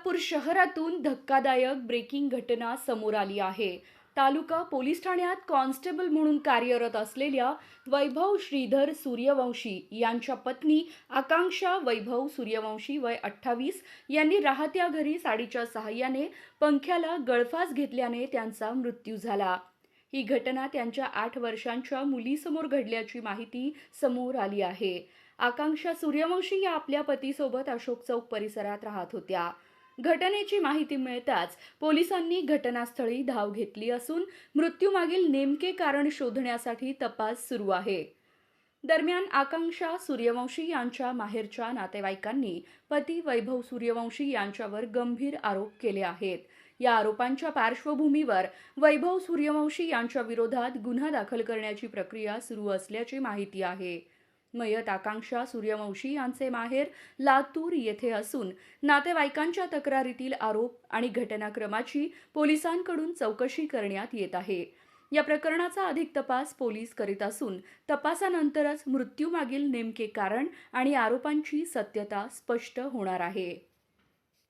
सोलापूर शहरातून धक्कादायक ब्रेकिंग घटना समोर आली आहे. तालुका पोलीस ठाण्यात कॉन्स्टेबल म्हणून कार्यरत असलेल्या वैभव श्रीधर सूर्यवंशी यांच्या पत्नी आकांक्षा वैभव सूर्यवंशी वय 28 यांनी राहत्या घरी साडीच्या सहाय्याने पंख्याला गळफास घेतल्याने त्यांचा मृत्यू झाला. ही घटना त्यांच्या 8 वर्षांच्या मुलीसमोर घडल्याची माहिती समोर आली आहे. आकांक्षा सूर्यवंशी या आपल्या पतीसोबत अशोक चौक परिसरात राहत होत्या. घटनेची माहिती मिळताच पोलिसांनी घटनास्थळी धाव घेतली असून मृत्यूमागील नेमके कारण शोधण्यासाठी तपास सुरू आहे. दरम्यान आकांक्षा सूर्यवंशी यांच्या माहेरच्या नातेवाईकांनी पती वैभव सूर्यवंशी यांच्यावर गंभीर आरोप केले आहेत. या आरोपांच्या पार्श्वभूमीवर वैभव सूर्यवंशी यांच्या विरोधात गुन्हा दाखल करण्याची प्रक्रिया सुरू असल्याची माहिती आहे. मयत आकांक्षा सूर्यवंशी यांचे माहेर लातूर येथे असून नातेवाईकांच्या तक्रारीतील आरोप आणि घटनाक्रमाची पोलिसांकडून चौकशी करण्यात येत आहे. या प्रकरणाचा अधिक तपास पोलीस करीत असून तपासानंतरच मृत्यूमागील नेमके कारण आणि आरोपांची सत्यता स्पष्ट होणार आहे.